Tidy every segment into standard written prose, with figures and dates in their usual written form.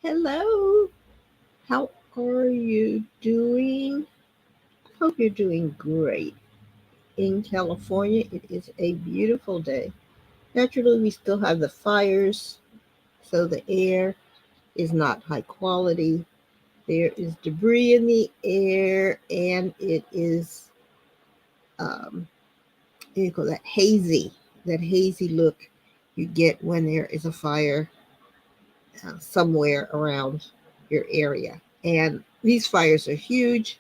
Hello, how are you doing? Hope you're doing great. In California, it is a beautiful day. Naturally, we still have the fires, so the air is not high quality. There is debris in the air, and it is, um, you call that hazy look you get when there is a fire somewhere around your area. And these fires are huge.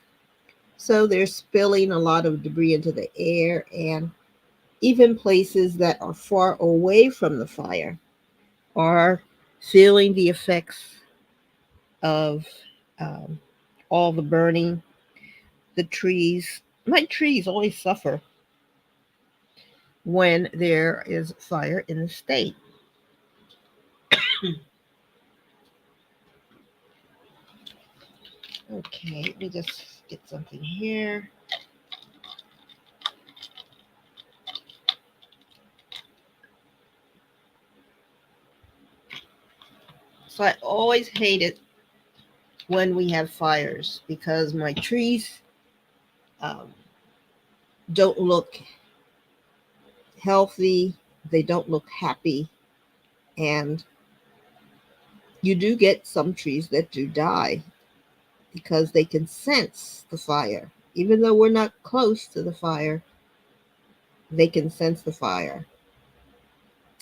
So they're spilling a lot of debris into the air, and even places that are far away from the fire are feeling the effects of um, all the burning. The trees, my trees always suffer when there is fire in the state. Okay, let me just get something here. So I always hate it when we have fires because my trees um, don't look healthy, they don't look happy, and you do get some trees that do die because they can sense the fire. Even though we're not close to the fire, they can sense the fire.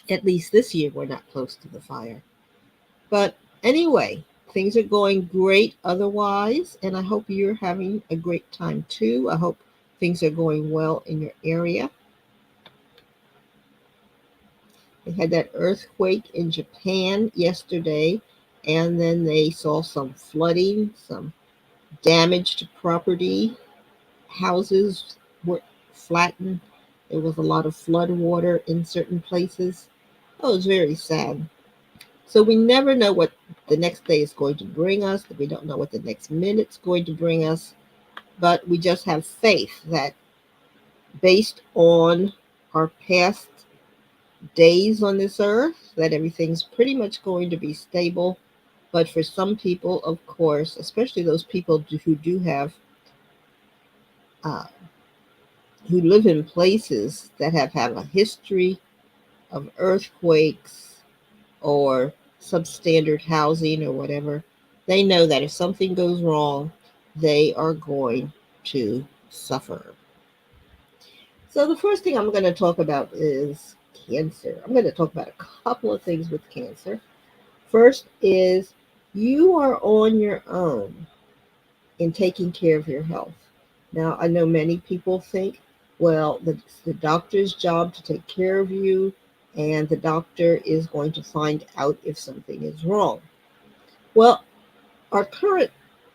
At least this year, we're not close to the fire. But anyway, things are going great otherwise, and I hope you're having a great time too. I hope things are going well in your area. They had that earthquake in Japan yesterday, and then they saw some flooding, some damage to property. Houses were flattened. There was a lot of flood water in certain places. Oh, it was very sad. So we never know what the next day is going to bring us. We don't know what the next minute's going to bring us. But we just have faith that based on our past days on this earth, that everything's pretty much going to be stable. But for some people, of course, especially those people who do have uh, who live in places that have a history of earthquakes or substandard housing or whatever, they know that if something goes wrong, they are going to suffer. So, the first thing I'm going to talk about is cancer. I'm going to talk about a couple of things with cancer. First is you are on your own in taking care of your health. Now, I know many people think, well, it's the doctor's job to take care of you, and the doctor is going to find out if something is wrong. Well, our current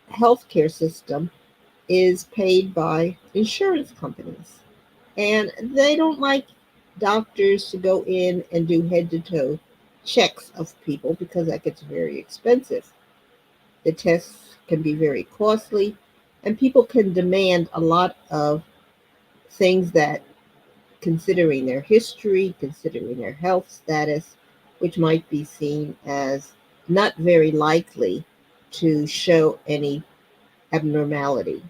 healthcare system is paid by insurance companies, and they don't like doctors to go in and do head to toe checks of people because that gets very expensive. The tests can be very costly, and people can demand a lot of things that, considering their history, considering their health status, which might be seen as not very likely to show any abnormality.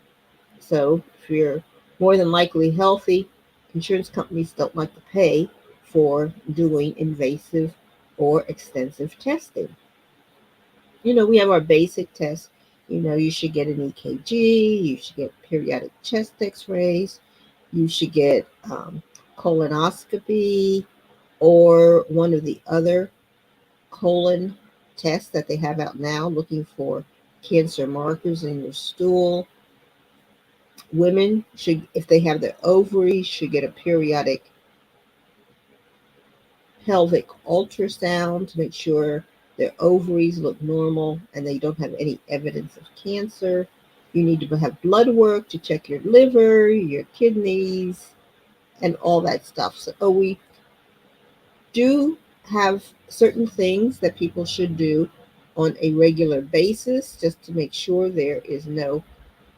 So, if you're more than likely healthy, insurance companies don't like to pay for doing invasive or extensive testing. We have our basic tests. You should get an EKG, you should get periodic chest x rays, you should get colonoscopy or one of the other colon tests that they have out now looking for cancer markers in your stool. Women should, if they have their ovaries, should get a periodic pelvic ultrasound to make sure their ovaries look normal and they don't have any evidence of cancer. You need to have blood work to check your liver, your kidneys, and all that stuff. So we do have certain things that people should do on a regular basis just to make sure there is no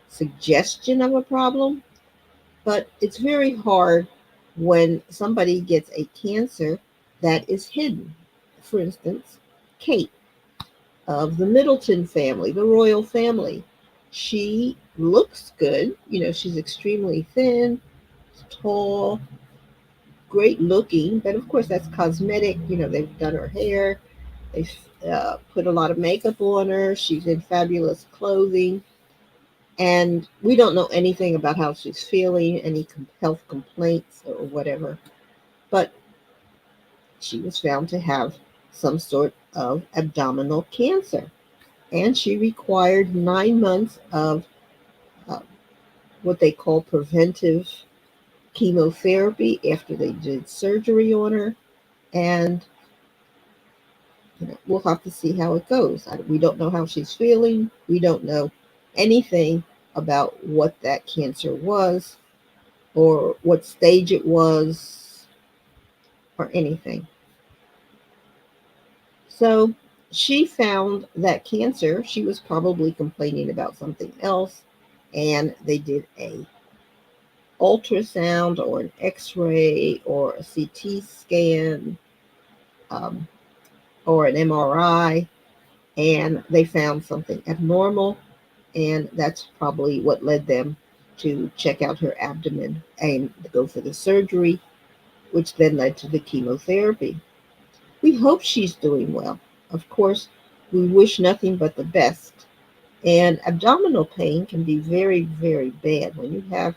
suggestion of a problem. But it's very hard when somebody gets a cancer that is hidden. For instance, Kate. of the Middleton family, the royal family. She looks good. She's extremely thin, tall, great looking, but of course that's cosmetic. They've done her hair, they've put a lot of makeup on her. She's in fabulous clothing, and we don't know anything about how she's feeling, any health complaints or whatever. But she was found to have some sort of abdominal cancer, and she required 9 months of uh, what they call preventive chemotherapy after they did surgery on her. And we'll have to see how it goes. We don't know how she's feeling. We don't know anything about what that cancer was or what stage it was or anything. So she found that cancer. She was probably complaining about something else, and they did a ultrasound or an X-ray or a CT scan, um, or an MRI, and they found something abnormal, and that's probably what led them to check out her abdomen and go for the surgery, which then led to the chemotherapy. We hope she's doing well. Of course, we wish nothing but the best. And abdominal pain can be very, very bad when you have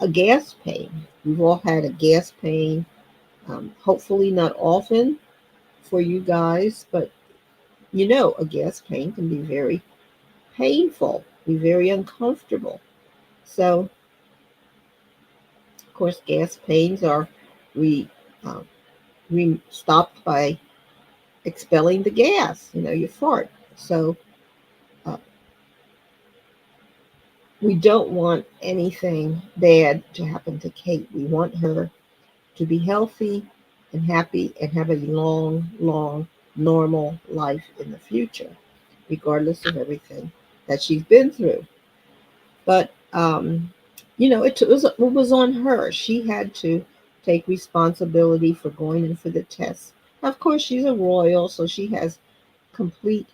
a gas pain. We've all had a gas pain, hopefully not often for you guys, but a gas pain can be very painful, be very uncomfortable. So, of course, gas pains are re, uh, stopped by expelling the gas, you fart. So, uh, we don't want anything bad to happen to Kate. We want her to be healthy and happy and have a long, long, normal life in the future, regardless of everything that she's been through. But it was on her. She had to take responsibility for going in for the tests. Of course, she's a royal, so she has complete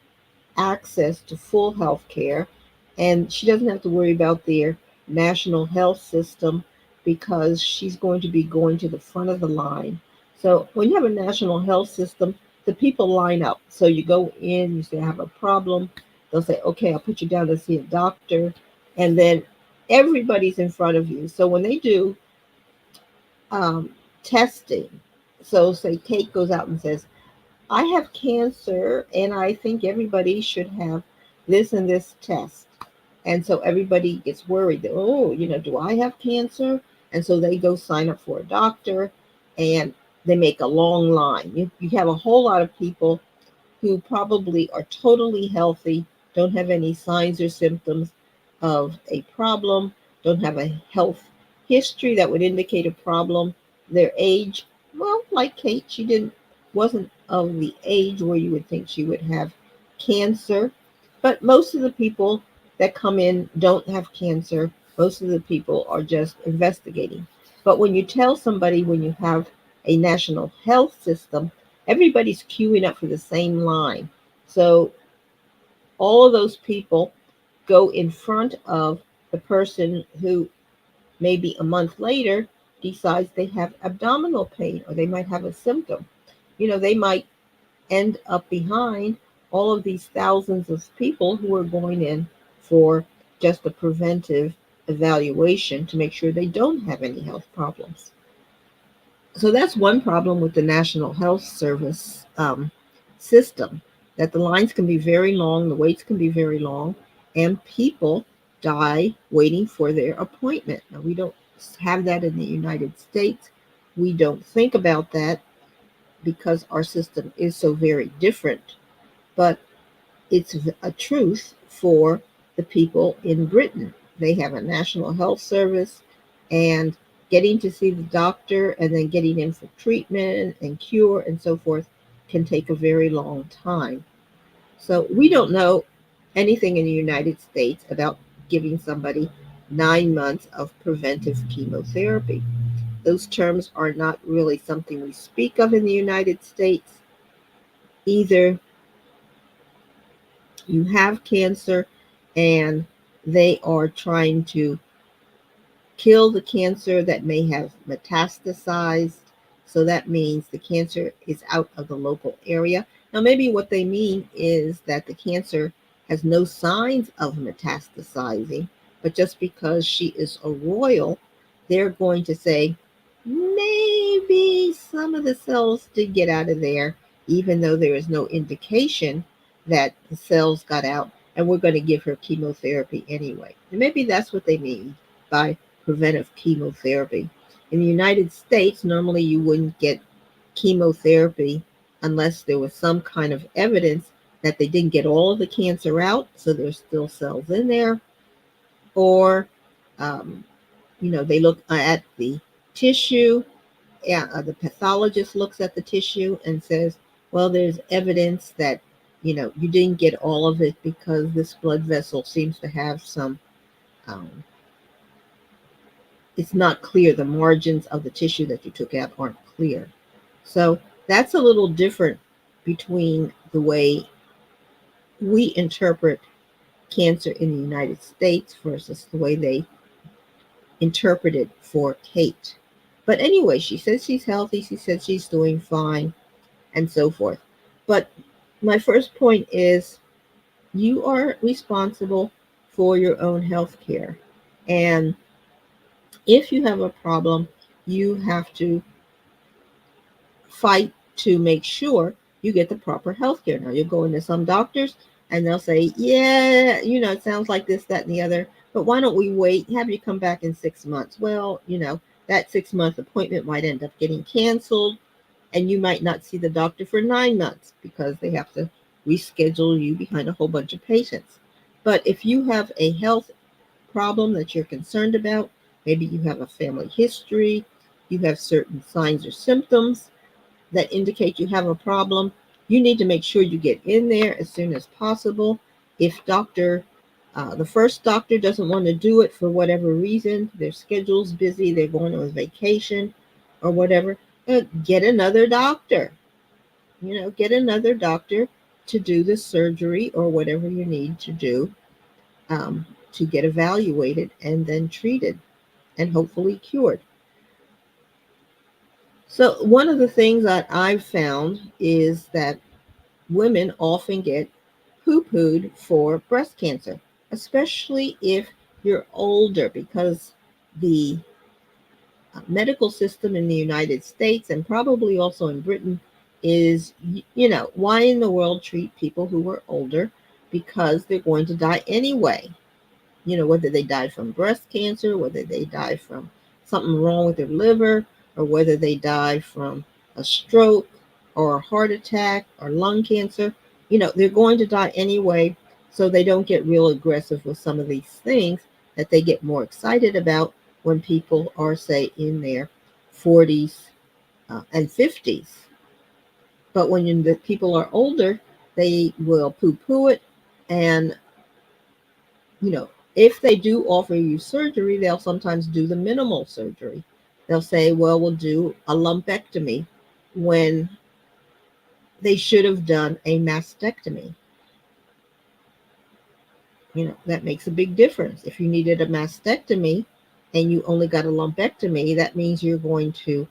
access to full health care, and she doesn't have to worry about their national health system because she's going to be going to the front of the line. So when you have a national health system, the people line up. So you go in, you say, I have a problem. They'll say, okay, I'll put you down to see a doctor. And then everybody's in front of you. So when they do um, testing, so say Kate goes out and says, I have cancer and I think everybody should have this and this test. And so everybody gets worried that, oh, do I have cancer? And so they go sign up for a doctor and they make a long line. You have a whole lot of people who probably are totally healthy, don't have any signs or symptoms of a problem, don't have a health history that would indicate a problem. Their age, well, like Kate, she didn't wasn't of the age where you would think she would have cancer. But most of the people that come in don't have cancer. Most of the people are just investigating. But when you tell somebody when you have a national health system, everybody's queuing up for the same line. So all of those people go in front of the person who maybe a month later decides they have abdominal pain or they might have a symptom. They might end up behind all of these thousands of people who are going in for just a preventive evaluation to make sure they don't have any health problems. So that's one problem with the National Health Service system, that the lines can be very long, the waits can be very long, and people die waiting for their appointment. Now, we don't have that in the United States. We don't think about that because our system is so very different, but it's a truth for the people in Britain. They have a national health service, and getting to see the doctor and then getting in for treatment and cure and so forth can take a very long time. So we don't know anything in the United States about giving somebody 9 months of preventive chemotherapy. Those terms are not really something we speak of in the United States. Either You have cancer, and they are trying to kill the cancer that may have metastasized. So that means the cancer is out of the local area. Now, maybe what they mean is that the cancer has no signs of metastasizing, but just because she is a royal, they're going to say maybe some of the cells did get out of there, even though there is no indication that the cells got out, and we're going to give her chemotherapy anyway. And maybe that's what they mean by preventive chemotherapy. In the United States, normally you wouldn't get chemotherapy unless there was some kind of evidence that they didn't get all of the cancer out, so there's still cells in there, or um, they look at the tissue. Yeah, the pathologist looks at the tissue and says, well, there's evidence that you didn't get all of it because this blood vessel seems to have some um, it's not clear. The margins of the tissue that you took out aren't clear. So that's a little different between the way we interpret cancer in the United States versus the way they interpret it for Kate. But anyway, she says she's healthy. She says she's doing fine and so forth. But my first point is you are responsible for your own health care. And if you have a problem, you have to fight to make sure you get the proper health care. Now, you'll go into some doctors and they'll say, yeah, it sounds like this, that, and the other, but why don't we wait, have you come back in 6 months? Well, that 6 month appointment might end up getting canceled, and you might not see the doctor for 9 months because they have to reschedule you behind a whole bunch of patients. But if you have a health problem that you're concerned about, maybe you have a family history, you have certain signs or symptoms that indicate you have a problem, you need to make sure you get in there as soon as possible. If the first doctor doesn't want to do it for whatever reason, their schedule's busy, they're going on vacation or whatever, get another doctor. Get another doctor to do the surgery or whatever you need to do to get evaluated and then treated and hopefully cured. So, one of the things that I've found is that women often get poo pooed for breast cancer, especially if you're older, because the medical system in the United States and probably also in Britain is, why in the world treat people who are older? Because they're going to die anyway. Whether they die from breast cancer, whether they die from something wrong with their liver, or whether they die from a stroke or a heart attack or lung cancer, they're going to die anyway. So they don't get real aggressive with some of these things that they get more excited about when people are, say, in their 40s and 50s. But when the people are older, they will poo-poo it, and if they do offer you surgery, they'll sometimes do the minimal surgery. They'll say, well, we'll do a lumpectomy when they should have done a mastectomy. That makes a big difference. If you needed a mastectomy and you only got a lumpectomy, that means you're going to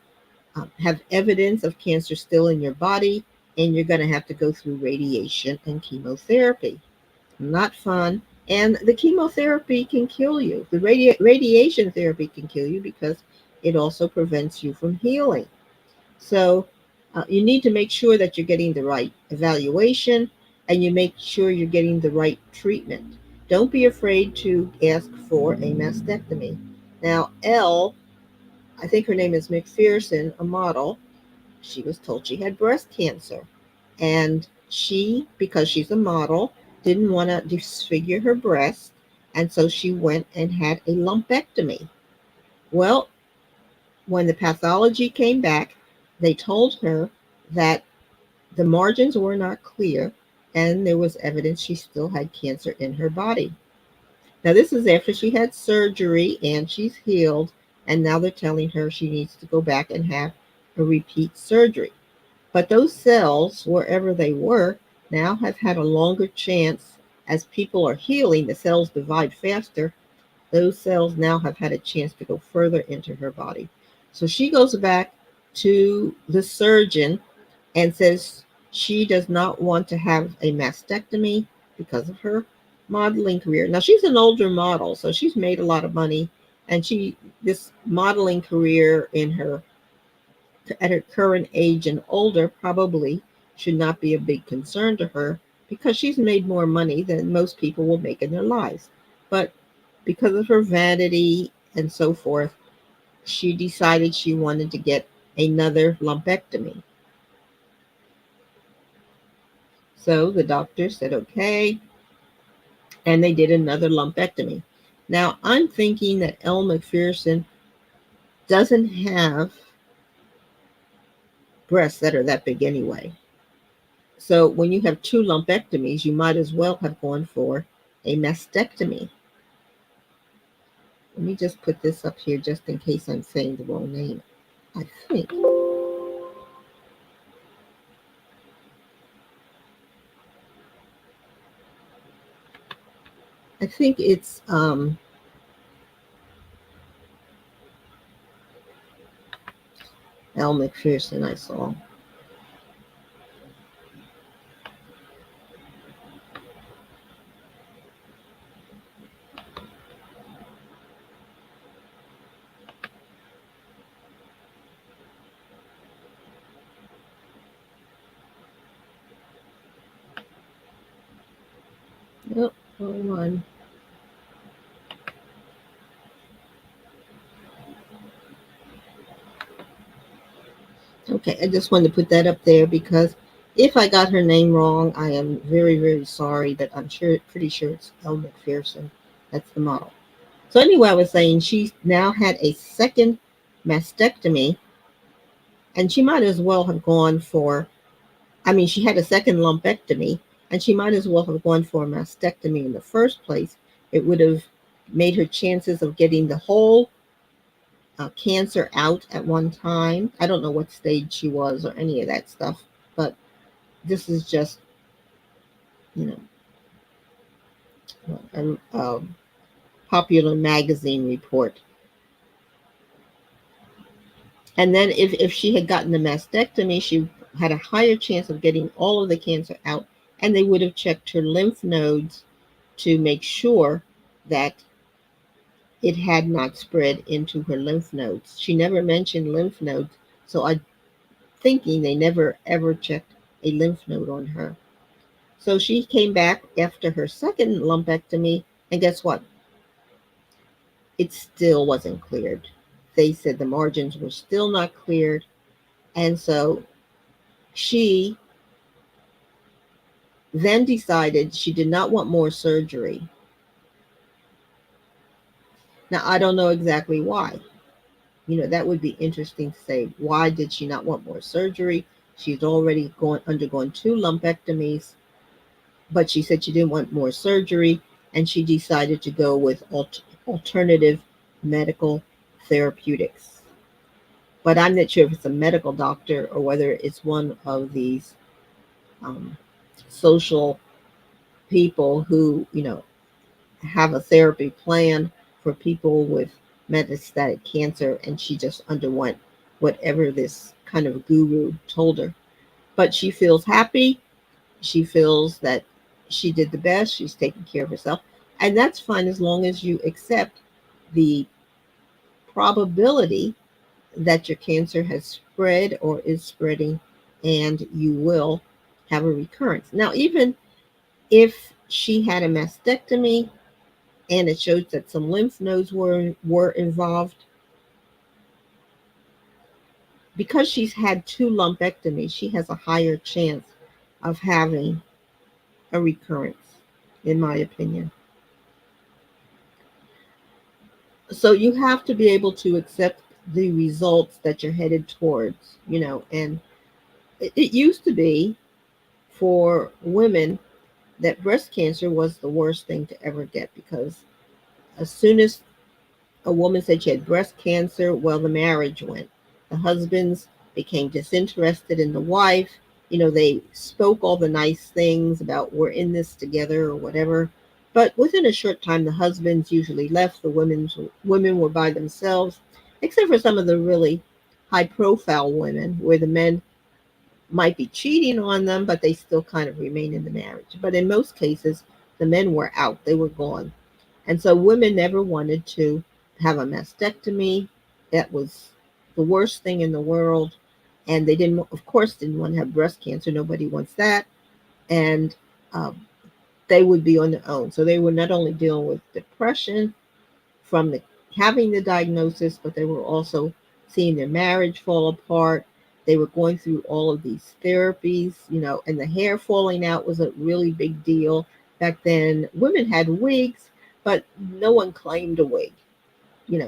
have evidence of cancer still in your body, and you're going to have to go through radiation and chemotherapy. Not fun. And the chemotherapy can kill you. The radiation therapy can kill you because it also prevents you from healing. So you need to make sure that you're getting the right evaluation, and you make sure you're getting the right treatment. Don't be afraid to ask for a mastectomy. Now, I think her name is McPherson, a model, she was told she had breast cancer. And she, because she's a model, didn't want to disfigure her breast. And so she went and had a lumpectomy. Well, when the pathology came back, they told her that the margins were not clear and there was evidence she still had cancer in her body. Now, this is after she had surgery and she's healed. And now they're telling her she needs to go back and have a repeat surgery. But those cells, wherever they were, now have had a longer chance as people are healing, the cells divide faster. Those cells now have had a chance to go further into her body. So she goes back to the surgeon and says she does not want to have a mastectomy because of her modeling career. Now she's an older model, so she's made a lot of money, and this modeling career in her at her current age and older probably should not be a big concern to her because she's made more money than most people will make in their lives. But because of her vanity and so forth, she decided she wanted to get another lumpectomy. So the doctor said, okay, and they did another lumpectomy. Now, I'm thinking that Elle Macpherson doesn't have breasts that are that big anyway. So when you have two lumpectomies, you might as well have gone for a mastectomy. Let me just put this up here just in case I'm saying the wrong name. I think. I think it's Elle Macpherson I saw. Nope, wrong one. Okay, I just wanted to put that up there because if I got her name wrong, I am very, very sorry, but I'm pretty sure it's Elle Macpherson. That's the model. So anyway, I was saying she now had a second mastectomy, and she might as well have gone for, I mean, she had a second lumpectomy, and she might as well have gone for a mastectomy in the first place. It would have made her chances of getting the whole cancer out at one time. I don't know what stage she was or any of that stuff, but this is just, you know, a popular magazine report. And then if she had gotten the mastectomy, she had a higher chance of getting all of the cancer out, and they would have checked her lymph nodes to make sure that it had not spread into her lymph nodes. She never mentioned lymph nodes, so I'm thinking they never ever checked a lymph node on her. So she came back after her second lumpectomy, and guess what? It still wasn't cleared. They said the margins were still not cleared, and so she then decided she did not want more surgery. Now, I don't know exactly why. That would be interesting to say. Why did she not want more surgery? She's already undergone two lumpectomies, but she said she didn't want more surgery, and she decided to go with alternative medical therapeutics. But I'm not sure if it's a medical doctor or whether it's one of these um, social people who, have a therapy plan for people with metastatic cancer, and she just underwent whatever this kind of guru told her. But she feels happy. She feels that she did the best. She's taking care of herself. And that's fine as long as you accept the probability that your cancer has spread or is spreading and you will have a recurrence. Now, even if she had a mastectomy and it shows that some lymph nodes were involved, because she's had two lumpectomies, she has a higher chance of having a recurrence, in my opinion. So you have to be able to accept the results that you're headed towards, and it used to be for women that breast cancer was the worst thing to ever get because as soon as a woman said she had breast cancer, well, the marriage went. The husbands became disinterested in the wife. They spoke all the nice things about we're in this together or whatever. But within a short time, the husbands usually left. The women were by themselves, except for some of the really high-profile women, where the men might be cheating on them, but they still kind of remain in the marriage. But in most cases, the men were out; they were gone, and so women never wanted to have a mastectomy. That was the worst thing in the world. And they didn't, of course, didn't want to have breast cancer. Nobody wants that. And um, they would be on their own. So they were not only dealing with depression from having the diagnosis, but they were also seeing their marriage fall apart. They were going through all of these therapies, and the hair falling out was a really big deal. Back then, women had wigs, but no one claimed a wig,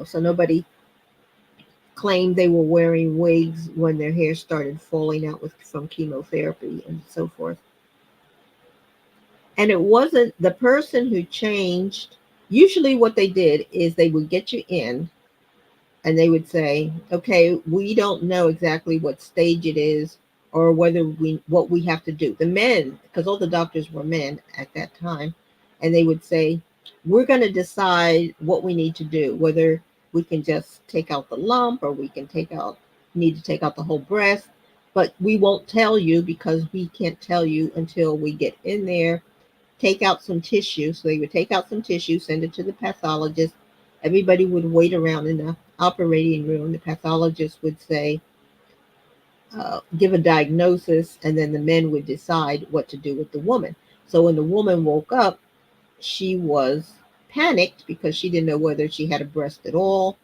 so nobody claimed they were wearing wigs when their hair started falling out from chemotherapy and so forth. And it wasn't the person who changed. Usually, what they did is they would get you in and they would say, okay, we don't know exactly what stage it is or what we have to do. The men, because all the doctors were men at that time, and they would say, we're going to decide what we need to do, whether we can just take out the lump or we can need to take out the whole breast, but we won't tell you because we can't tell you until we get in there, take out some tissue. So they would take out some tissue, send it to the pathologist. Everybody would wait around in the operating room. The pathologist would say, give a diagnosis, and then the men would decide what to do with the woman. So when the woman woke up, she was panicked because she didn't know whether she had a breast at all,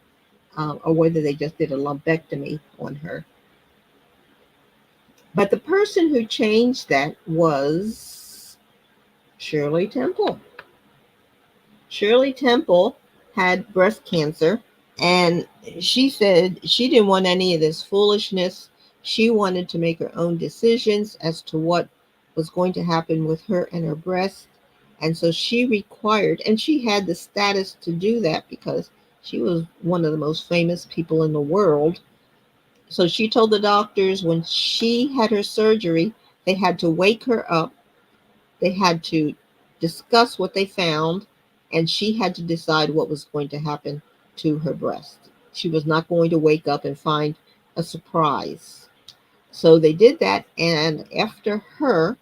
or whether they just did a lumpectomy on her. But the person who changed that was Shirley Temple. Shirley Temple had breast cancer, and she said she didn't want any of this foolishness. She wanted to make her own decisions as to what was going to happen with her and her breast. And so she required, and she had the status to do that because she was one of the most famous people in the world. So she told the doctors when she had her surgery, they had to wake her up, they had to discuss what they found, and she had to decide what was going to happen to her breast. She was not going to wake up and find a surprise. So they did that, and after her,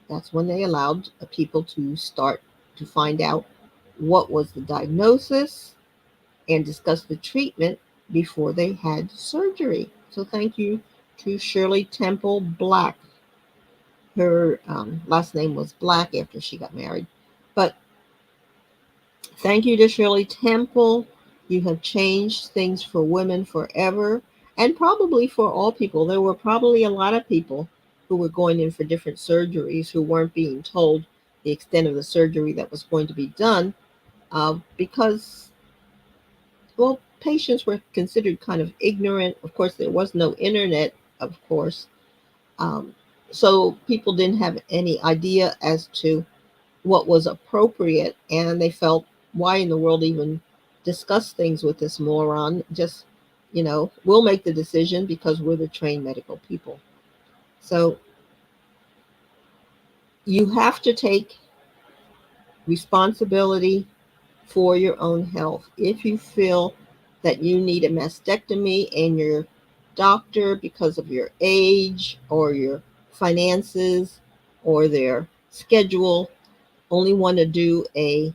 that's when they allowed people to start to find out what was the diagnosis and discuss the treatment before they had surgery. So thank you to Shirley Temple Black. Her last name was Black after she got married. But thank you to Shirley Temple. You have changed things for women forever and probably for all people. There were probably a lot of people who were going in for different surgeries who weren't being told the extent of the surgery that was going to be done, because, well, patients were considered kind of ignorant. Of course, there was no internet, of course. Um, so people didn't have any idea as to what was appropriate, and they felt, why in the world even discuss things with this moron? Just, we'll make the decision because we're the trained medical people. So you have to take responsibility for your own health. If you feel that you need a mastectomy and your doctor, because of your age or your finances or their schedule, only want to do a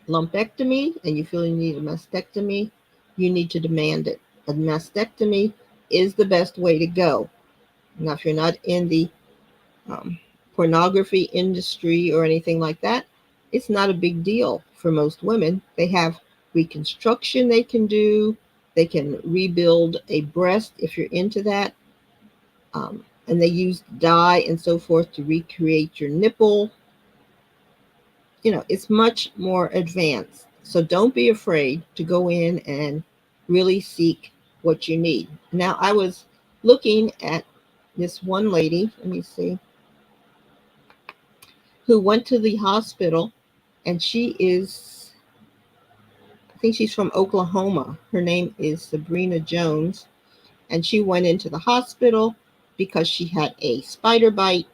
lumpectomy and you feel you need a mastectomy, you need to demand it. A mastectomy is the best way to go. Now, if you're not in the um, pornography industry or anything like that, it's not a big deal for most women. They have reconstruction they can do. They can rebuild a breast if you're into that. And they use dye and so forth to recreate your nipple. It's much more advanced. So don't be afraid to go in and really seek what you need. Now, I was looking at this one lady, let me see, who went to the hospital, and I think she's from Oklahoma. Her name is Sabrina Jones. and she went into the hospital because she had a spider bite,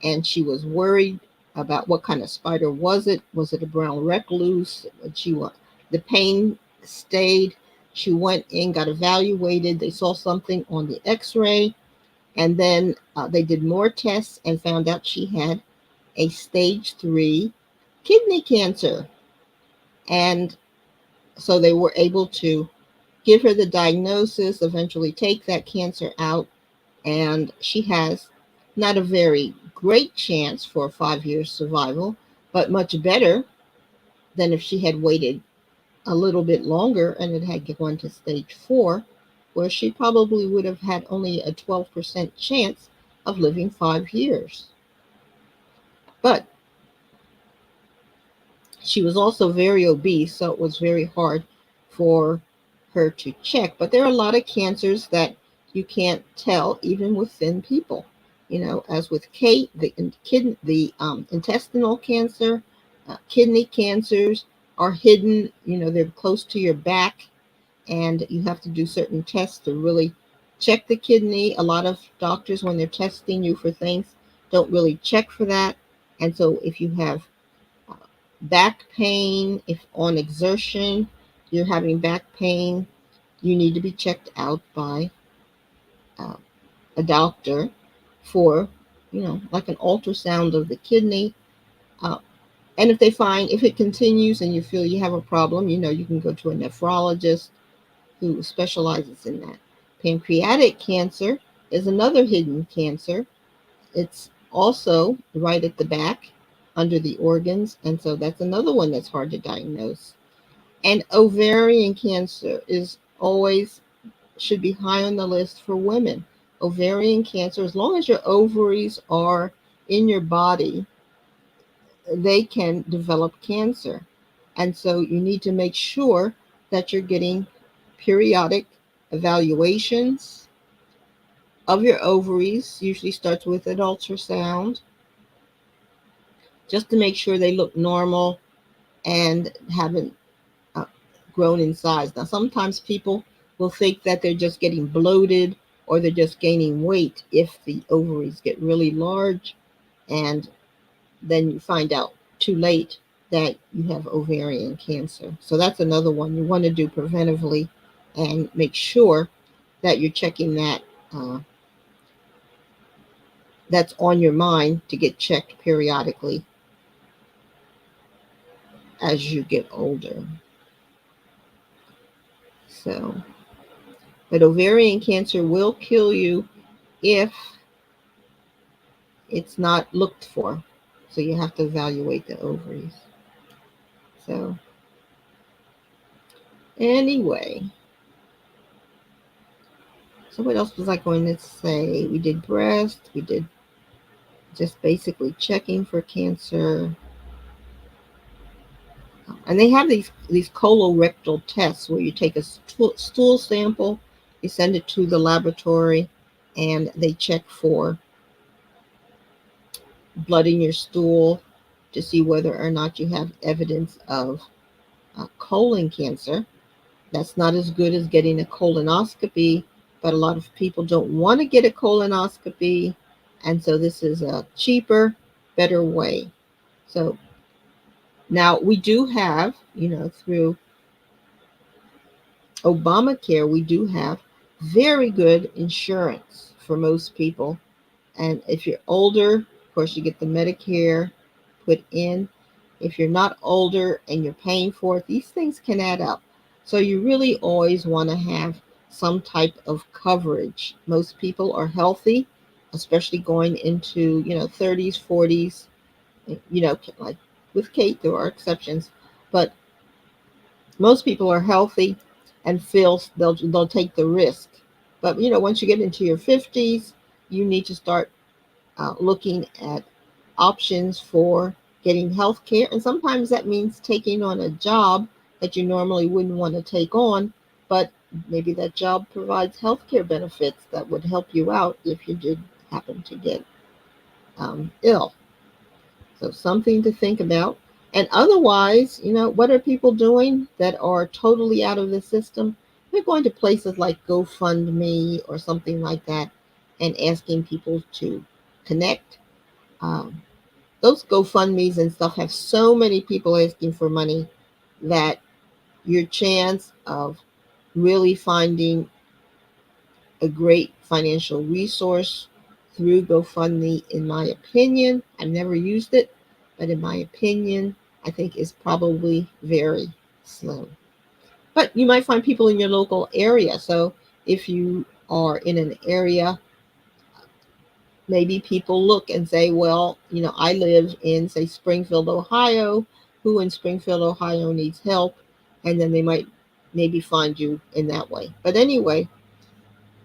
and she was worried about what kind of spider was it. Was it a brown recluse? The pain stayed. She went in, got evaluated. They saw something on the X-ray, and then they did more tests and found out she had a stage 3 kidney cancer. And so they were able to give her the diagnosis, eventually take that cancer out, and she has not a very great chance for 5 years survival, but much better than if she had waited a little bit longer and it had gone to stage 4, where she probably would have had only a 12% chance of living 5 years. But she was also very obese, so it was very hard for her to check. But there are a lot of cancers that you can't tell, even with thin people. As with Kate, the intestinal cancer, kidney cancers are hidden. They're close to your back, and you have to do certain tests to really check the kidney. A lot of doctors, when they're testing you for things, don't really check for that. And so if you have back pain, if on exertion you're having back pain, you need to be checked out by uh, a doctor for, like an ultrasound of the kidney. Uh, and if it continues and you feel you have a problem, you can go to a nephrologist who specializes in that. Pancreatic cancer is another hidden cancer. It's also right at the back under the organs, and so that's another one that's hard to diagnose. And ovarian cancer is always should be high on the list for women. Ovarian cancer, as long as your ovaries are in your body, they can develop cancer. And so you need to make sure that you're getting periodic evaluations of your ovaries. Usually starts with an ultrasound, just to make sure they look normal and haven't uh, grown in size. Now, sometimes people will think that they're just getting bloated or they're just gaining weight if the ovaries get really large, and then you find out too late that you have ovarian cancer. So that's another one you want to do preventively and make sure that you're checking that. That's on your mind to get checked periodically as you get older. So, but ovarian cancer will kill you if it's not looked for. So you have to evaluate the ovaries. So, anyway, so what else was I going to say? We did breast, we did just basically checking for cancer. And they have these colorectal tests where you take a stool sample, you send it to the laboratory, and they check for blood in your stool to see whether or not you have evidence of colon cancer. That's not as good as getting a colonoscopy, but a lot of people don't want to get a colonoscopy, and so this is a cheaper, better way. So now we do have, through Obamacare, we do have very good insurance for most people. And if you're older, of course, you get the Medicare put in. If you're not older and you're paying for it, these things can add up. So you really always want to have some type of coverage. Most people are healthy, especially going into, 30s, 40s. Like with Kate, there are exceptions, but most people are healthy and feel they'll take the risk. But once you get into your 50s, you need to start looking at options for getting health care. And sometimes that means taking on a job that you normally wouldn't want to take on, but maybe that job provides health care benefits that would help you out if you did happen to get ill. So something to think about. And otherwise, what are people doing that are totally out of the system? We're going to places like GoFundMe or something like that and asking people to connect. Um, those GoFundMe's and stuff have so many people asking for money that your chance of really finding a great financial resource through GoFundMe, in my opinion, I've never used it, but in my opinion, I think is probably very slim. But you might find people in your local area. So if you are in an area, maybe people look and say, well, I live in, say, Springfield, Ohio. Who in Springfield, Ohio needs help? And then they might maybe find you in that way. But anyway,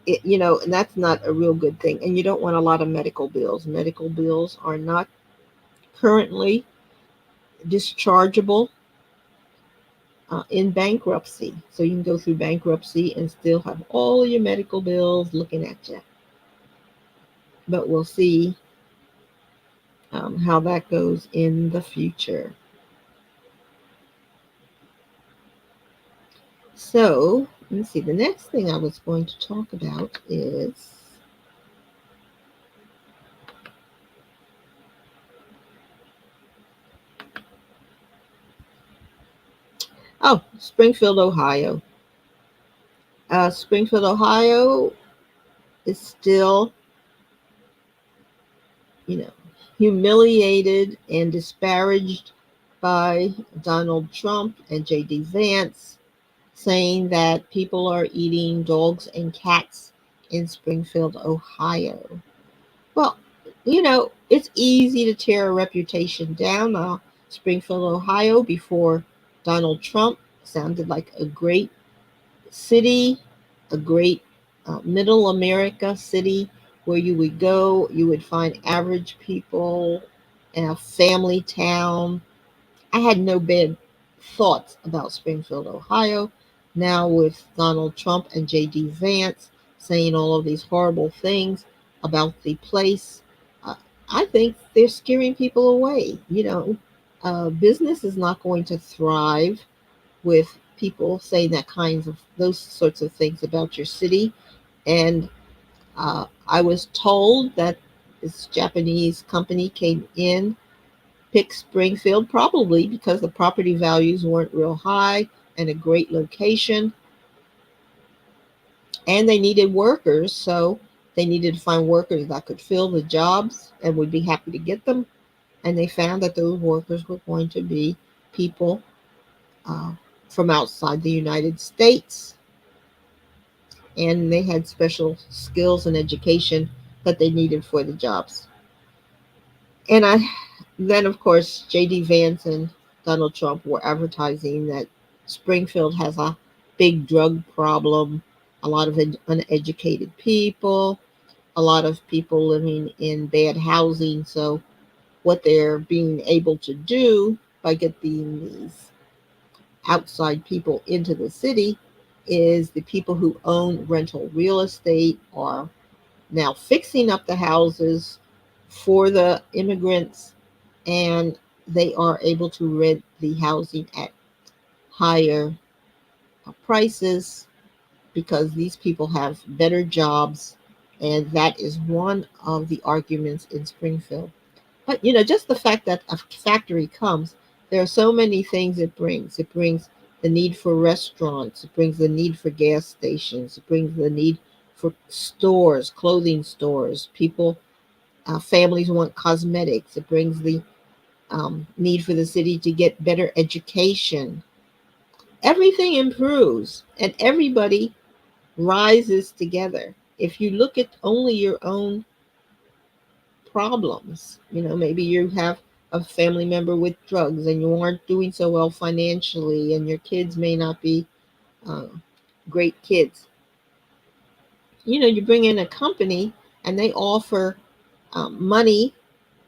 and that's not a real good thing. And you don't want a lot of medical bills. Medical bills are not currently dischargeable in bankruptcy. So you can go through bankruptcy and still have all your medical bills looking at you. But we'll see how that goes in the future. So let's see. The next thing I was going to talk about is Springfield, Ohio. Springfield, Ohio is still, you know, humiliated and disparaged by Donald Trump and J.D. Vance, saying that people are eating dogs and cats in Springfield, Ohio. Well, it's easy to tear a reputation down. Springfield, Ohio, before Donald Trump, sounded like a great city, a great middle America city where you would go, you would find average people in a family town. I had no bad thoughts about Springfield, Ohio. Now, with Donald Trump and J.D. Vance saying all of these horrible things about the place, uh, I think they're scaring people away. Business is not going to thrive with people saying those sorts of things about your city. And I was told that this Japanese company came in, picked Springfield, probably because the property values weren't real high and a great location, and they needed workers. So they needed to find workers that could fill the jobs and would be happy to get them. And they found that those workers were going to be people uh, from outside the United States, and they had special skills and education that they needed for the jobs. And then, of course, J.D. Vance and Donald Trump were advertising that Springfield has a big drug problem, a lot of uneducated people, a lot of people living in bad housing. So, what they're being able to do by getting these outside people into the city is the people who own rental real estate are now fixing up the houses for the immigrants, and they are able to rent the housing at higher prices because these people have better jobs, and that is one of the arguments in Springfield. But just the fact that a factory comes, there are so many things it brings. It brings the need for restaurants, it brings the need for gas stations, it brings the need for stores, clothing stores. Families want cosmetics. It brings the need for the city to get better education. Everything improves and everybody rises together. If you look at only your own problems, maybe you have a family member with drugs and you aren't doing so well financially, and your kids may not be uh, great kids. You bring in a company and they offer money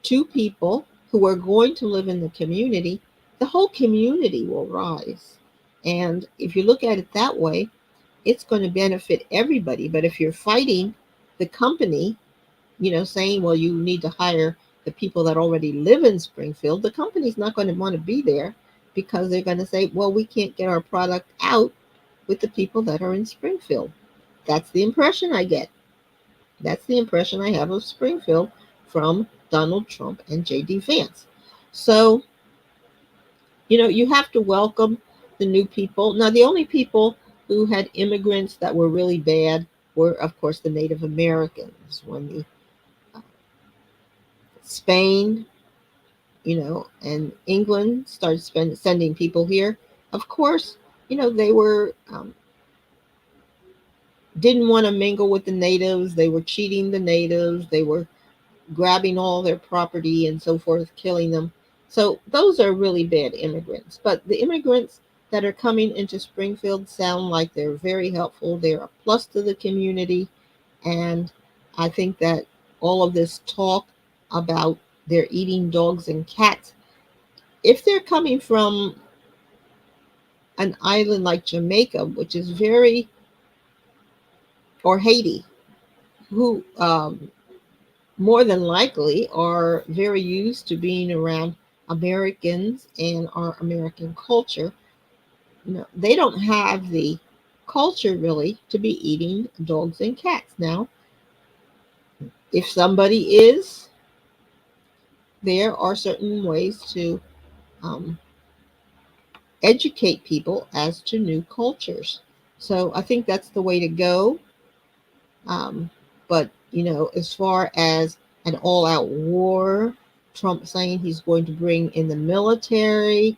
to people who are going to live in the community, the whole community will rise. And if you look at it that way, it's going to benefit everybody. But if you're fighting the company, saying, well, you need to hire the people that already live in Springfield, the company's not going to want to be there because they're going to say, well, we can't get our product out with the people that are in Springfield. That's the impression I get. That's the impression I have of Springfield from Donald Trump and J.D. Vance. So, you have to welcome the new people. Now, the only people who had immigrants that were really bad were, of course, the Native Americans. When the Spain, and England started sending people here, of course, they were didn't want to mingle with the natives. They were cheating the natives. They were grabbing all their property and so forth, killing them. So those are really bad immigrants. But the immigrants that are coming into Springfield sound like they're very helpful. They're a plus to the community. And I think that all of this talk about they're eating dogs and cats, if they're coming from an island like Jamaica, which is very, or Haiti, who more than likely are very used to being around Americans and our American culture. They don't have the culture really to be eating dogs and cats. Now, if somebody is, there are certain ways to um, educate people as to new cultures. So I think that's the way to go. But, as far as an all out war, Trump saying he's going to bring in the military,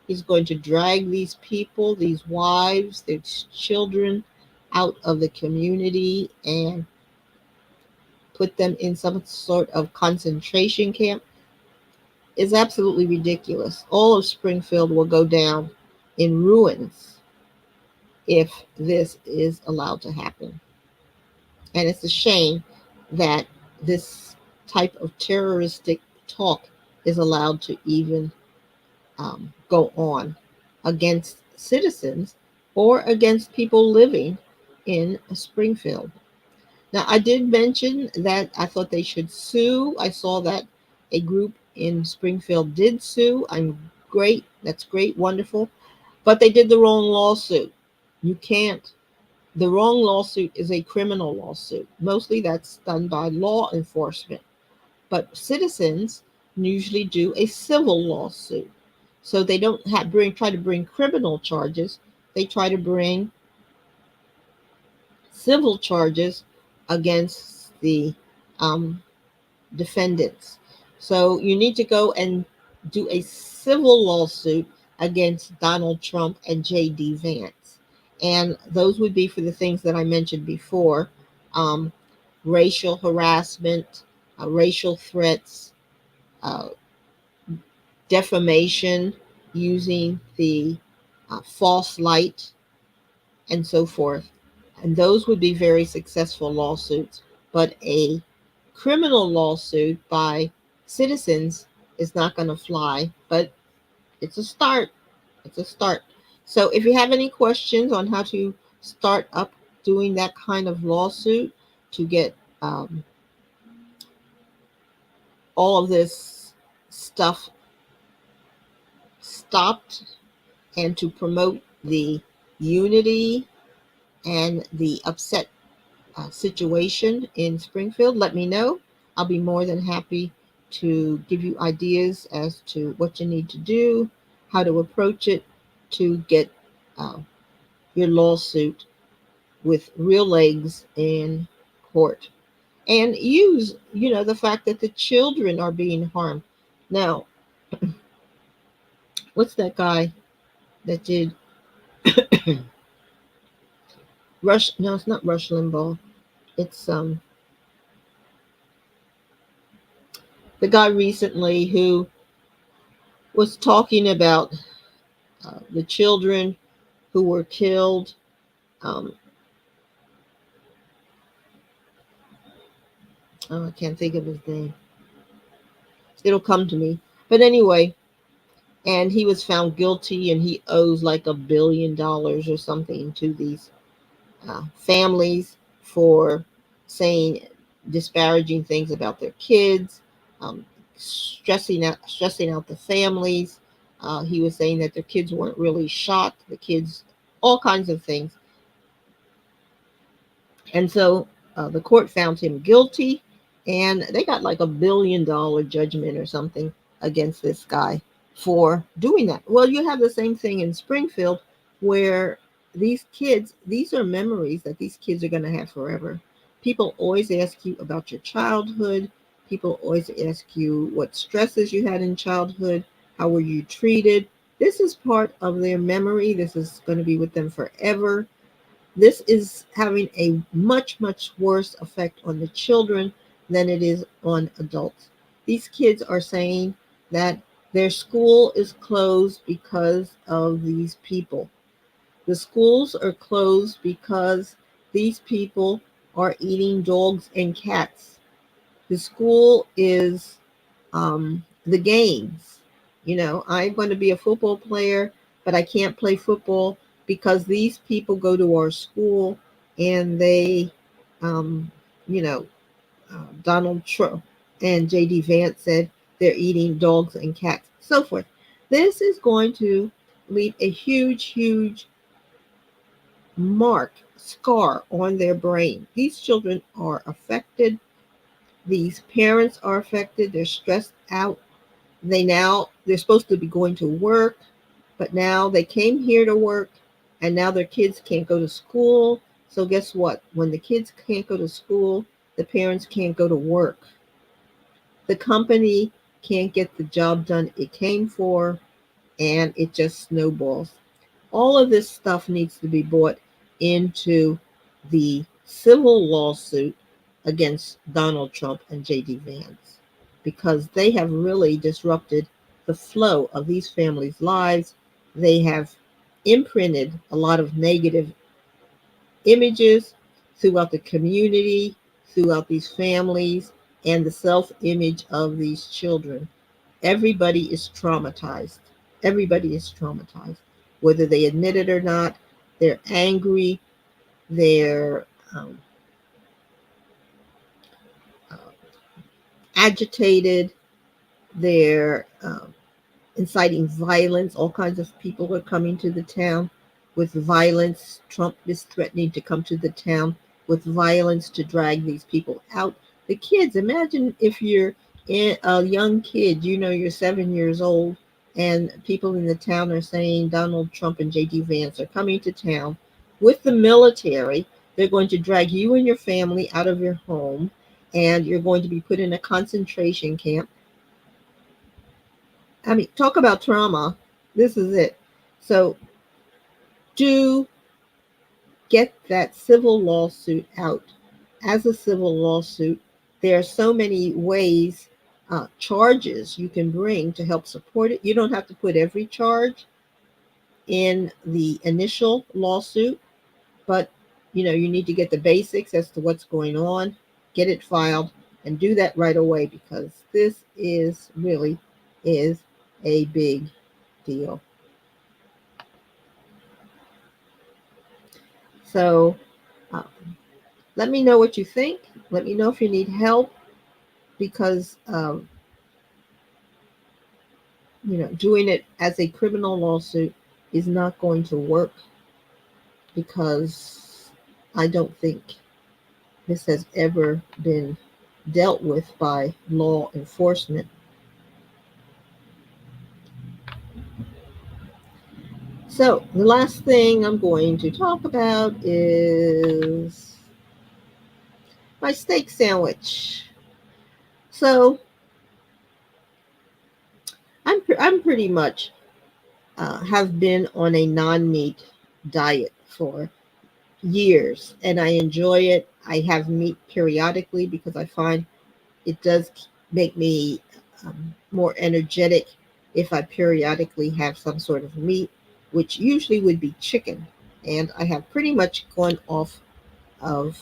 he's going to drag these people, these wives, these children out of the community and put them in some sort of concentration camp is absolutely ridiculous. All of Springfield will go down in ruins if this is allowed to happen. And it's a shame that this type of terroristic talk is allowed to even go on against citizens or against people living in Springfield. Now, I did mention that I thought they should sue. I saw that a group in Springfield did sue. I'm great. That's great. Wonderful. But they did the wrong lawsuit. You can't. The wrong lawsuit is a criminal lawsuit. Mostly that's done by law enforcement. But citizens usually do a civil lawsuit. So they don't try to bring criminal charges. They try to bring civil charges against the um, defendants. So you need to go and do a civil lawsuit against Donald Trump and J.D. Vance. And those would be for the things that I mentioned before, um, racial harassment, racial threats, uh, defamation using the false light, and so forth. And those would be very successful lawsuits. But a criminal lawsuit by citizens is not going to fly, but it's a start. It's a start. So if you have any questions on how to start up doing that kind of lawsuit to get all of this stuff stopped and to promote the unity and the upset situation in Springfield, let me know. I'll be more than happy to give you ideas as to what you need to do, how to approach it to get uh, your lawsuit with real legs in court. And use, the fact that the children are being harmed. Now, what's that guy that did Rush? No, it's not Rush Limbaugh. It's the guy recently who was talking about the children who were killed. Um, oh, I can't think of his name. It'll come to me. But anyway, and he was found guilty, and he owes like $1 billion or something to these families for saying disparaging things about their kids, stressing out the families. He was saying that their kids weren't really shot. The kids all kinds of things. And so the court found him guilty, and they got like $1 billion judgment or something against this guy for doing that. Well, you have the same thing in Springfield, where these kids, these are memories that these kids are going to have forever. People always ask you about your childhood. People always ask you what stresses you had in childhood. How were you treated? This is part of their memory. This is going to be with them forever. This is having a much, much worse effect on the children than it is on adults. These kids are saying that their school is closed because of these people. The schools are closed because these people are eating dogs and cats. The school is the games. I'm going to be a football player, but I can't play football because these people go to our school and they, um, you know, Donald Trump and J.D. Vance said they're eating dogs and cats, so forth. This is going to leave a huge, huge scar on their brain. These children are affected. These parents are affected. They're stressed out. They're supposed to be going to work, but now they came here to work, and now their kids can't go to school. So guess what? When the kids can't go to school, the parents can't go to work. The company can't get the job done it came for, and it just snowballs. All of this stuff needs to be brought into the civil lawsuit against Donald Trump and J.D. Vance, because they have really disrupted the flow of these families' lives. They have imprinted a lot of negative images throughout the community, throughout these families, and the self image of these children. Everybody is traumatized. Everybody is traumatized. Whether they admit it or not, they're angry, they're uh, agitated, they're inciting violence. All kinds of people are coming to the town with violence. Trump is threatening to come to the town with violence to drag these people out. The kids, imagine if you're a young kid, you're 7 years old, and people in the town are saying Donald Trump and J.D. Vance are coming to town with the military. They're going to drag you and your family out of your home, and you're going to be put in a concentration camp. I mean, talk about trauma. This is it. So do get that civil lawsuit out as a civil lawsuit. There are so many ways, charges you can bring to help support it. You don't have to put every charge in the initial lawsuit, but you need to get the basics as to what's going on, get it filed, and do that right away, because this is a big deal. So um, let me know what you think. Let me know if you need help, because doing it as a criminal lawsuit is not going to work, because I don't think this has ever been dealt with by law enforcement. So the last thing I'm going to talk about is my steak sandwich. So I'm pretty much have been on a non-meat diet for years, and I enjoy it. I have meat periodically because I find it does make me more energetic if I periodically have some sort of meat, which usually would be chicken. And I have pretty much gone off of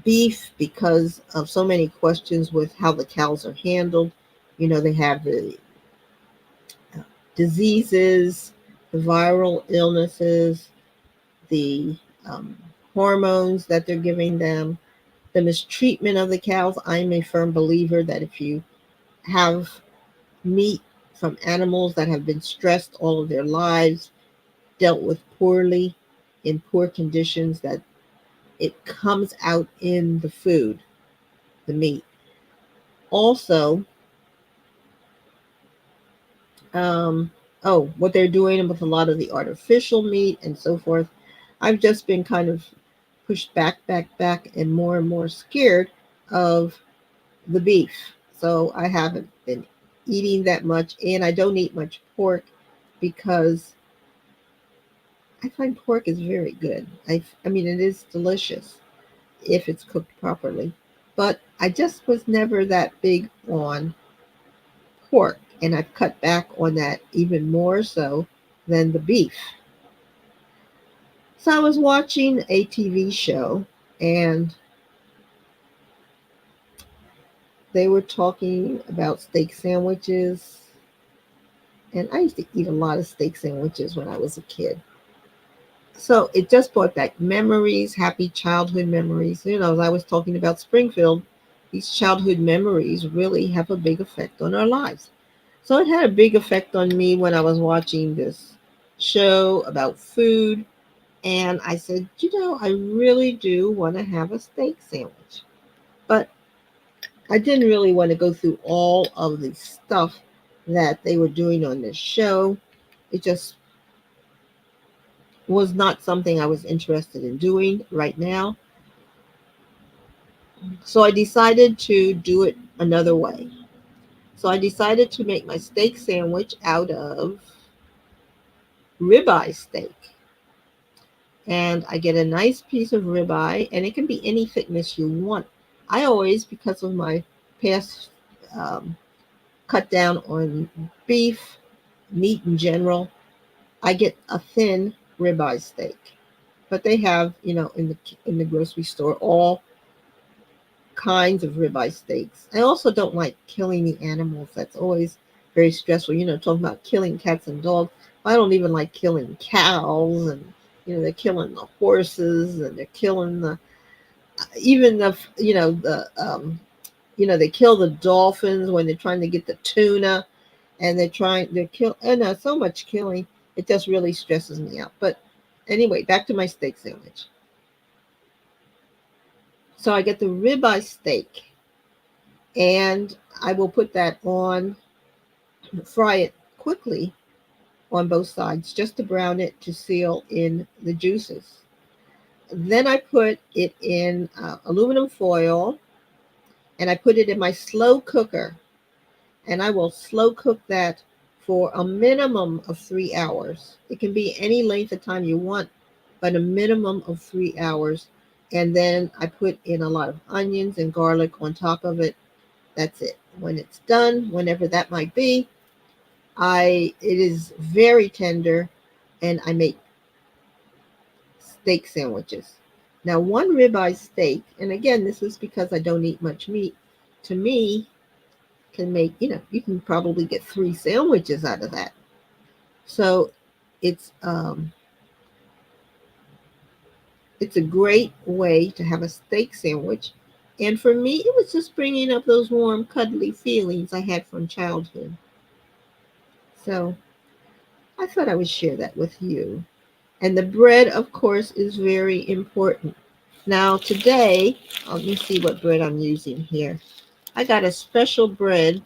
beef because of so many questions with how the cows are handled. They have the uh, diseases, the viral illnesses, the hormones that they're giving them, the mistreatment of the cows. I'm a firm believer that if you have meat from animals that have been stressed all of their lives, dealt with poorly, in poor conditions, that it comes out in the food, the meat. Also, um, oh, what they're doing with a lot of the artificial meat and so forth. I've just been kind of pushed back, and more scared of the beef. So I haven't been eating that much, and I don't eat much pork because I find pork is very good. I mean, it is delicious if it's cooked properly. But I just was never that big on pork, and I've cut back on that even more so than the beef. So I was watching a TV show, and they were talking about steak sandwiches. And I used to eat a lot of steak sandwiches when I was a kid. So it just brought back memories, happy childhood memories. As I was talking about Springfield, these childhood memories really have a big effect on our lives. So it had a big effect on me when I was watching this show about food. And I said, I really do want to have a steak sandwich. But I didn't really want to go through all of the stuff that they were doing on this show. It just was not something I was interested in doing right now. So I decided to do it another way. So I decided to make my steak sandwich out of ribeye steak. And I get a nice piece of ribeye, and it can be any thickness you want. I always, because of my past um, cut down on beef, meat in general, I get a thin ribeye steak. But they have, in the grocery store, all kinds of ribeye steaks. I also don't like killing the animals. That's always very stressful. Talking about killing cats and dogs. I don't even like killing cows, and they're killing the horses, and they're killing the even the they kill the dolphins when they're trying to get the tuna, and they're kill. Oh no, so much killing. It just really stresses me out. But anyway, back to my steak sandwich. So I get the ribeye steak, and I will put that on, fry it quickly on both sides just to brown it to seal in the juices. Then I put it in aluminum foil, and I put it in my slow cooker, and I will slow cook that for a minimum of 3 hours. It can be any length of time you want, but a minimum of 3 hours. And then I put in a lot of onions and garlic on top of it. That's it. When it's done, whenever that might be, it is very tender, and I make steak sandwiches. Now, one ribeye steak, and again, this is because I don't eat much meat, to me, can make, you can probably get 3 sandwiches out of that. So it's um, it's a great way to have a steak sandwich. And for me, it was just bringing up those warm, cuddly feelings I had from childhood. So I thought I would share that with you. And the bread, of course, is very important. Now, today, let me see what bread I'm using here. I got a special bread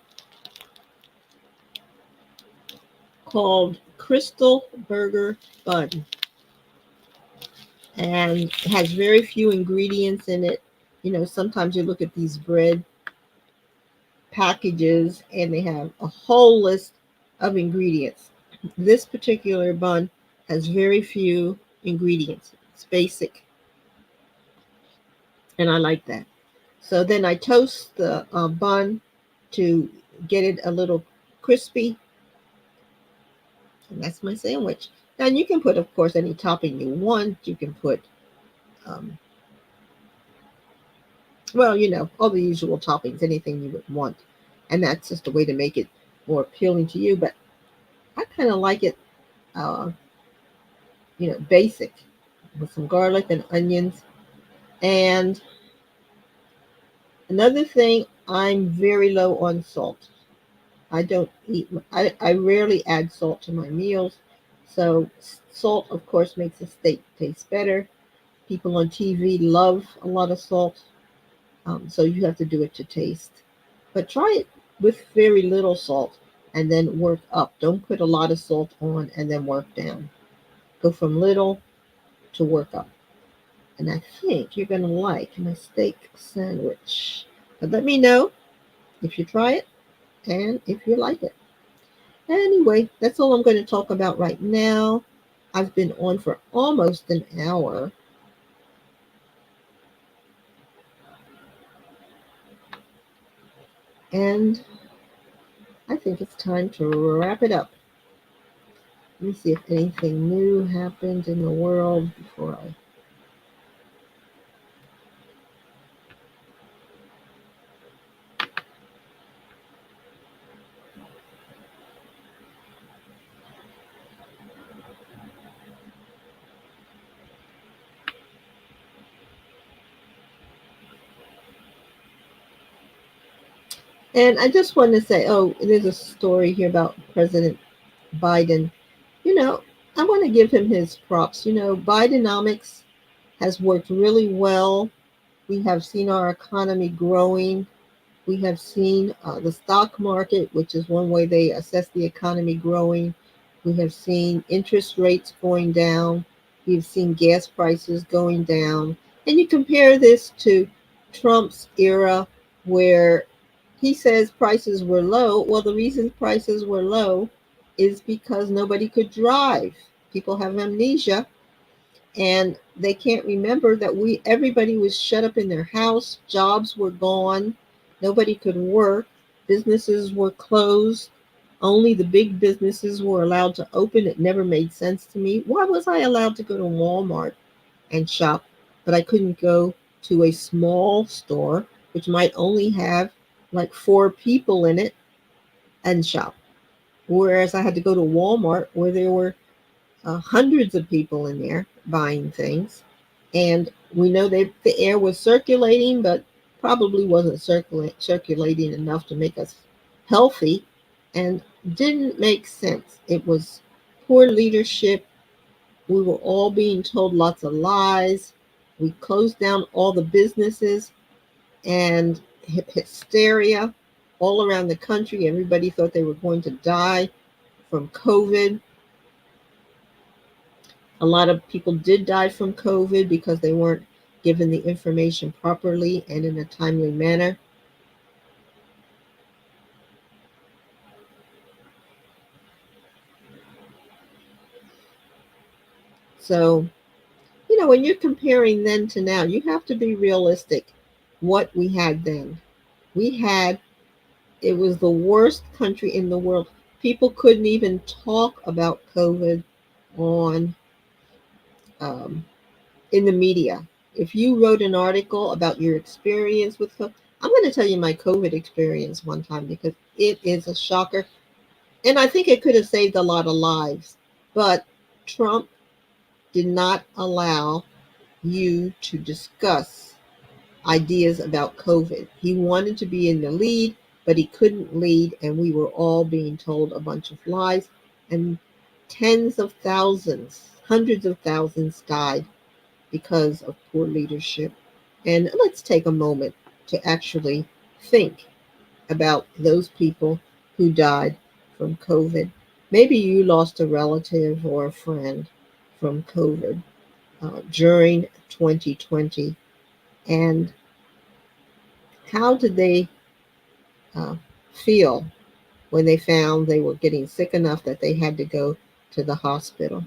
called Crystal Burger Bun, and it has very few ingredients in it. Sometimes you look at these bread packages and they have a whole list of ingredients. This particular bun has very few ingredients. It's basic, and I like that. So then I toast the bun to get it a little crispy, and that's my sandwich. Now you can put, of course, any topping you want. You can put, um, well, all the usual toppings, anything you would want, and that's just a way to make it more appealing to you. But I kind of like it, uh, basic, with some garlic and onions. And another thing, I'm very low on salt. I don't eat. I rarely add salt to my meals, So salt, of course, makes a steak taste better. People on TV love a lot of salt, so you have to do it to taste. But try it with very little salt and then work up. Don't put a lot of salt on and then work down. Go from little to work up. And I think you're going to like my steak sandwich. But let me know if you try it and if you like it. Anyway, that's all I'm going to talk about right now. I've been on for almost an hour. And I think it's time to wrap it up. Let me see if anything new happened in the world before I. And I just want to say, oh, there's a story here about President Biden. You know, I want to give him his props. Bidenomics has worked really well. We have seen our economy growing. We have seen the stock market, which is one way they assess the economy, growing. We have seen interest rates going down. We've seen gas prices going down. And you compare this to Trump's era, where he says prices were low. Well, the reason prices were low is because nobody could drive. People have amnesia and they can't remember that we everybody was shut up in their house, jobs were gone, nobody could work, businesses were closed, only the big businesses were allowed to open. It never made sense to me. Why was I allowed to go to Walmart and shop, but I couldn't go to a small store which might only have like four people in it and shop, whereas I had to go to Walmart where there were hundreds of people in there buying things. And we know that the air was circulating, but probably wasn't circulating enough to make us healthy and didn't make sense. It was poor leadership. We were all being told lots of lies. We closed down all the businesses and hysteria all around the country. Everybody thought they were going to die from COVID. A lot of people did die from COVID because they weren't given the information properly and in a timely manner. So, when you're comparing then to now, you have to be realistic. What we had then, we had, it was the worst country in the world. People couldn't even talk about COVID on um, in the media. If you wrote an article about your experience with COVID, I'm going to tell you my COVID experience one time because it is a shocker. And I think it could have saved a lot of lives. But Trump did not allow you to discuss ideas about COVID. He wanted to be in the lead, but he couldn't lead. And we were all being told a bunch of lies. And tens of thousands, hundreds of thousands died because of poor leadership. And let's take a moment to actually think about those people who died from COVID. Maybe you lost a relative or a friend from COVID during 2020. And how did they uh, feel when they found they were getting sick enough that they had to go to the hospital?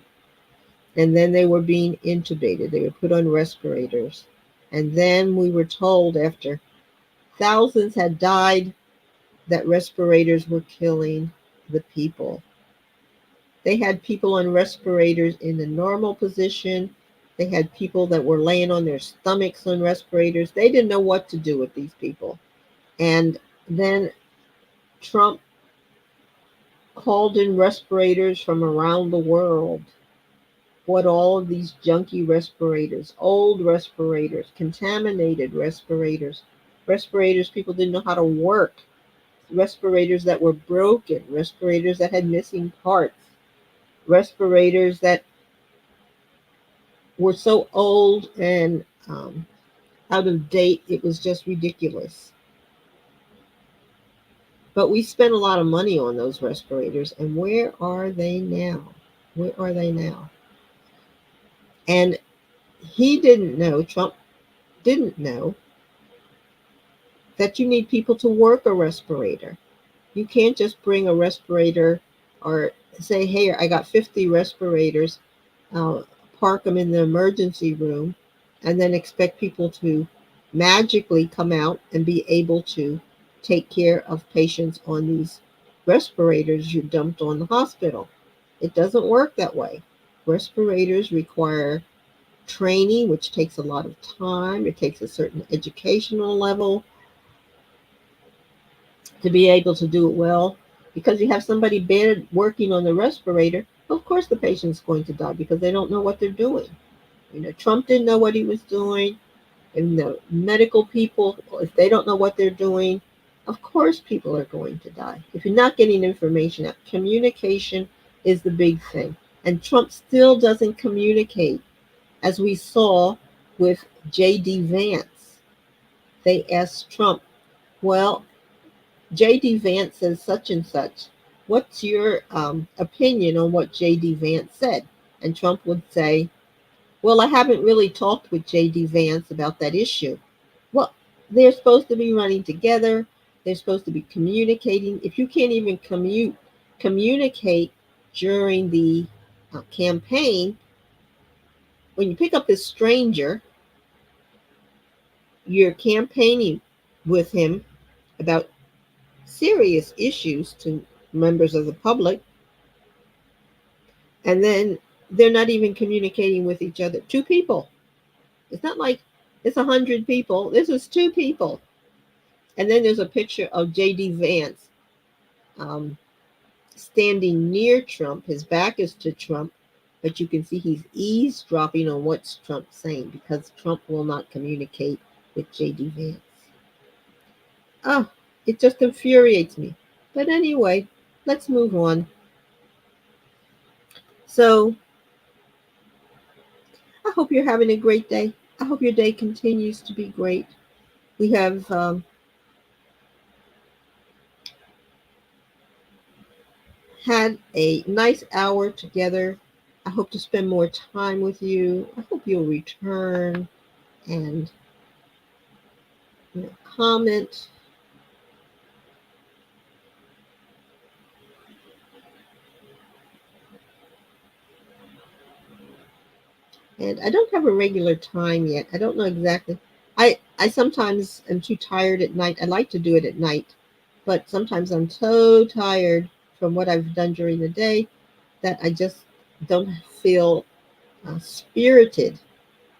And then they were being intubated, they were put on respirators. And then we were told after thousands had died that respirators were killing the people. They had people on respirators in the normal position. They had people that were laying on their stomachs on respirators. They didn't know what to do with these people. And then Trump called in respirators from around the world. Bought all of these junky respirators, old respirators, contaminated respirators, respirators people didn't know how to work, respirators that were broken, respirators that had missing parts. respirators that were so old and out of date, it was just ridiculous. But we spent a lot of money on those respirators, and where are they now? Where are they now? And he didn't know, Trump didn't know, that you need people to work a respirator. You can't just bring a respirator or say, hey, I got 50 respirators, uh, park them in the emergency room, and then expect people to magically come out and be able to take care of patients on these respirators you dumped on the hospital. It doesn't work that way. Respirators require training, which takes a lot of time. It takes a certain educational level to be able to do it well. Because you have somebody bad working on the respirator, of course the patient's going to die because they don't know what they're doing. Trump didn't know what he was doing, and the medical people, if they don't know what they're doing, of course people are going to die. If you're not getting information out, communication is the big thing. And Trump still doesn't communicate, as we saw with J.D. Vance. They asked Trump, well, J.D. Vance says such and such. What's your opinion on what J.D. Vance said? And Trump would say, well, I haven't really talked with J.D. Vance about that issue. Well, they're supposed to be running together. They're supposed to be communicating. If you can't even communicate during the campaign, when you pick up this stranger, you're campaigning with him about serious issues to members of the public, and then they're not even communicating with each other. Two people. It's not like it's 100 people. This is two people. And then there's a picture of J.D. Vance um, standing near Trump. His back is to Trump, but you can see he's eavesdropping on what Trump's saying because Trump will not communicate with J.D. Vance. Oh, it just infuriates me. But anyway, let's move on. So I hope you're having a great day. I hope your day continues to be great. We have had a nice hour together. I hope to spend more time with you. I hope you'll return and comment. And I don't have a regular time yet. I don't know exactly. I sometimes am too tired at night. I like to do it at night, but sometimes I'm so tired from what I've done during the day that I just don't feel spirited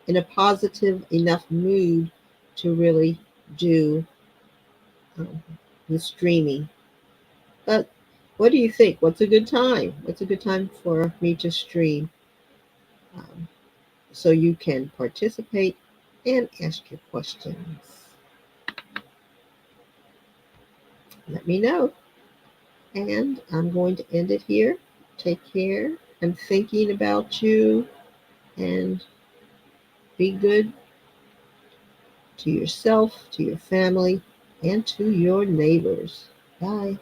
in a positive enough mood to really do um, the streaming. But what do you think? What's a good time? What's a good time for me to stream um, so you can participate and ask your questions? Let me know. And I'm going to end it here. Take care. I'm thinking about you, and be good to yourself, to your family, and to your neighbors. Bye.